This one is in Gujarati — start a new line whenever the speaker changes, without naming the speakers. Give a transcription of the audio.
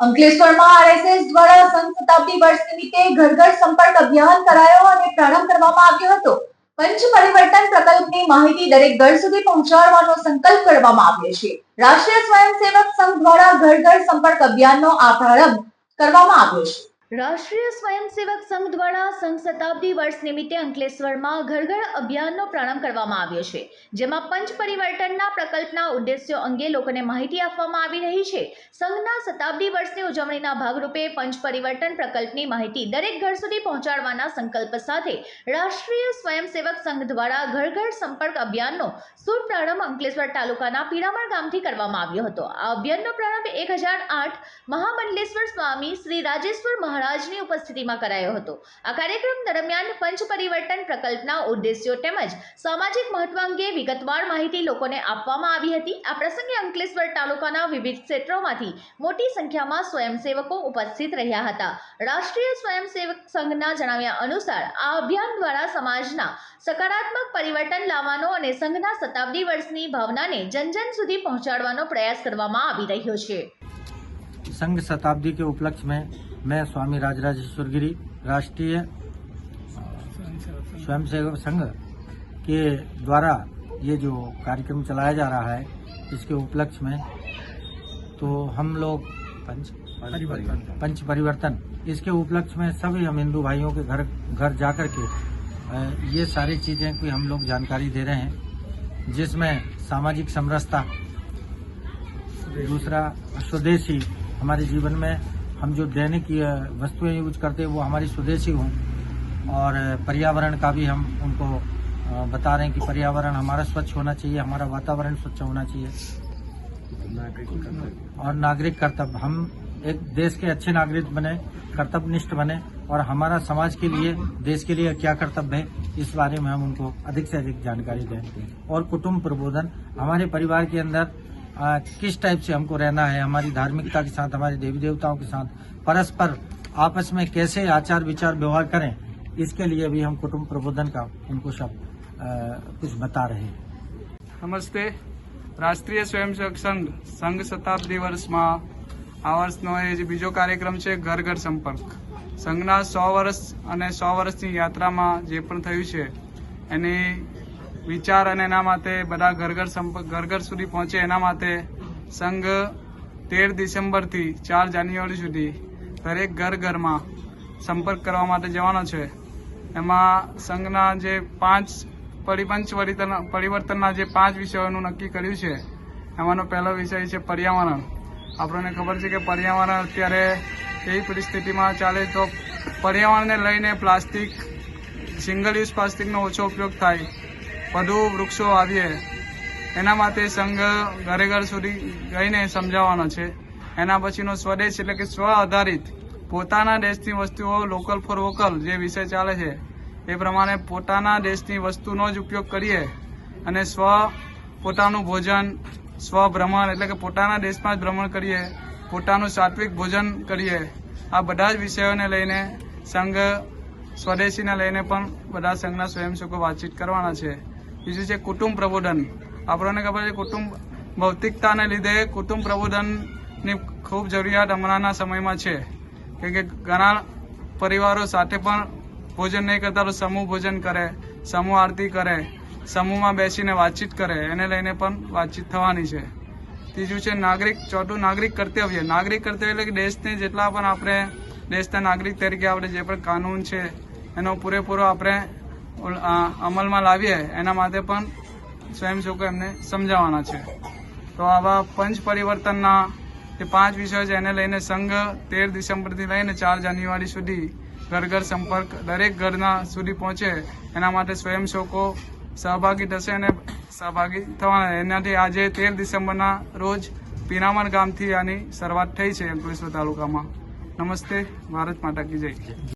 અંકલેશ્વરમાં આરએસએસ દ્વારા સંઘ શતાબ્દી વર્ષ નિમિત્તે ઘર ઘર સંપર્ક અભિયાન કરાયો અને પ્રારંભ કરવામાં આવ્યો હતો। પંચ પરિવર્તન પ્રકલ્પની માહિતી દરેક ઘર સુધી પહોંચાડવાનો સંકલ્પ કરવામાં આવ્યો છે। રાષ્ટ્રીય સ્વયંસેવક સંઘ દ્વારા ઘર ઘર સંપર્ક અભિયાનનો આ પ્રારંભ કરવામાં આવ્યો છે। રાષ્ટ્રીય સ્વયંસેવક સંઘ દ્વારા સંઘ શતાબ્દી વર્ષ નિમિત્તે અંકલેશ્વરમાં ઘર ઘર અભિયાનનો પ્રારંભ કરવામાં આવ્યો છે, જેમાં પંચ પરિવર્તનના પ્રકલ્પના ઉદ્દેશ્યો અંગે લોકોને માહિતી આપવામાં આવી રહી છે। સંઘના શતાબ્દી વર્ષની ઉજવણીના ભાગરૂપે પંચ પરિવર્તન પ્રકલ્પની માહિતી દરેક ઘર સુધી પહોંચાડવાના સંકલ્પ સાથે રાષ્ટ્રીય સ્વયંસેવક સંઘ દ્વારા ઘર ઘર સંપર્ક અભિયાનનો શુભ પ્રારંભ અંકલેશ્વર તાલુકાના પીરામણ ગામથી કરવામાં આવ્યો હતો। આ અભિયાનનો પ્રારંભ 1008 મહામંડલેશ્વર સ્વામી શ્રી રાજેશ્વર મહારાજની ઉપસ્થિતિમાં કરાયો હતો। આ કાર્યક્રમ દરમિયાન પંચ પરિવર્તન પ્રકલ્પના ઉદ્દેશ્યો તેમજ સામાજિક મહત્વ અંગે વિગતવાર માહિતી લોકોને આપવામાં આવી હતી। આ પ્રસંગે અંકલેશ્વર તાલુકાના વિવિધ ક્ષેત્રોમાંથી મોટી સંખ્યામાં સ્વયંસેવકો ઉપસ્થિત રહ્યા હતા। રાષ્ટ્રીય સ્વયંસેવક સંઘના જણાવ્યા અનુસાર આ અભિયાન દ્વારા સમાજના સકારાત્મક પરિવર્તન લાવવાનો અને સંઘના શતાબ્દી વર્ષની ભાવનાને જન જન સુધી પહોંચાડવાનો પ્રયાસ કરવામાં આવી રહ્યો છે।
संघ शताब्दी के उपलक्ष्य में मैं स्वामी राजराजेश्वर गिरी राष्ट्रीय स्वयंसेवक संघ के द्वारा ये जो कार्यक्रम चलाया जा रहा है, इसके उपलक्ष्य में तो हम लोग पंच परिवर्तन इसके उपलक्ष्य में सभी हम हिंदू भाइयों के घर घर जाकर के ये सारी चीज़ें की हम लोग जानकारी दे रहे हैं, जिसमें सामाजिक समरसता, दूसरा स्वदेशी, हमारे जीवन में हम जो दैनिक वस्तुएं यूज करते हैं वो हमारी स्वदेशी हों, और पर्यावरण का भी हम उनको बता रहे हैं कि पर्यावरण हमारा स्वच्छ होना चाहिए, हमारा वातावरण स्वच्छ होना चाहिए, और नागरिक कर्तव्य, हम एक देश के अच्छे नागरिक बने, कर्तव्यनिष्ठ बने, और हमारा समाज के लिए, देश के लिए क्या कर्तव्य है, इस बारे में हम उनको अधिक से अधिक जानकारी दें। और कुटुंब प्रबोधन, हमारे परिवार के अंदर किस टाइप से हमको रहना है, हमारी धार्मिकता के साथ, हमारे देवी देवताओं के साथ परस्पर आपस में कैसे आचार विचार व्यवहार करें, इसके लिए भी हम कुटुंब प्रबोधन का उनको सब कुछ बता रहे हैं।
नमस्ते। राष्ट्रीय स्वयंसेवक संघ शताब्दी वर्ष में आ वर्षनो ए बीजो कार्यक्रम है घर घर संपर्क। संघना 100 वर्ष और 100 वर्षनी यात्रा में जे पण थयुं छे एनी विचार अने एना माटे बधा घर घर संपर्क घर घर सुधी पहोंचे एना माटे संघ 13 डिसेम्बर थी 4 जान्युआरी सुधी दरेक घर घर में संपर्क करवा माटे जवानो छे। एमां संघना जे 5 पंच परिवर्तनना जे 5 विषयोनुं नक्की कर्युं छे, एमांनो पहेलो विषय छे पर्यावरण। आपणे खबर छे के पर्यावरण अत्यारे एवी परिस्थितिमां चाले तो पर्यावरणने लईने प्लास्टिक, सिंगल युज प्लास्टिकनो ओछो उपयोग थाय, વધુ વૃક્ષો આવીએ, એના માટે સંઘ ઘરે ઘર સુધી જઈને સમજાવવાનો છે। એના પછીનો સ્વદેશ એટલે કે સ્વ આધારિત પોતાના દેશની વસ્તુઓ, લોકલ ફોર વોકલ જે વિષય ચાલે છે એ પ્રમાણે પોતાના દેશની વસ્તુનો જ ઉપયોગ કરીએ અને પોતાનું ભોજન, સ્વભ્રમણ એટલે કે પોતાના દેશમાં જ ભ્રમણ કરીએ, પોતાનું સાત્વિક ભોજન કરીએ। આ બધા જ વિષયોને લઈને સંઘ સ્વદેશીને લઈને પણ બધા સંઘના સ્વયંસેવકો વાતચીત કરવાના છે। બીજું છે કુટુંબ પ્રબોધન। આપણને ખબર છે કુટુંબ ભૌતિકતાને લીધે કુટુંબ પ્રબોધનની ખૂબ જરૂરિયાત હમણાંના સમયમાં છે, કેમ કે ઘણા પરિવારો સાથે પણ ભોજન નહીં કરતા તો સમૂહ ભોજન કરે, સમૂહ આરતી કરે, સમૂહમાં બેસીને વાતચીત કરે, એને લઈને પણ વાતચીત થવાની છે। ત્રીજું છે ચોથું નાગરિક કર્તવ્ય। નાગરિક કર્તવ્ય એટલે કે દેશને જેટલા પણ આપણે દેશના નાગરિક તરીકે આપણે જે પણ કાનૂન છે એનો પૂરેપૂરો આપણે અમલમાં લાવીએ, એના માટે પણ સ્વયંસેવકો એમને સમજાવવાના છે। તો આવા પંચ પરિવર્તનના જે 5 વિષયો છે એને લઈને સંઘ 13 ડિસેમ્બરથી લઈને 4 જાન્યુઆરી સુધી ઘર ઘર સંપર્ક દરેક ઘરના સુધી પહોંચે એના માટે સ્વયંસેવકો સહભાગી થશે અને સહભાગી થવાના। એનાથી આજે 13 ડિસેમ્બરના રોજ પીરામણ ગામથી આની શરૂઆત થઈ છે અંકલેશ્વર તાલુકામાં। नमस्ते। भारत माता की जय।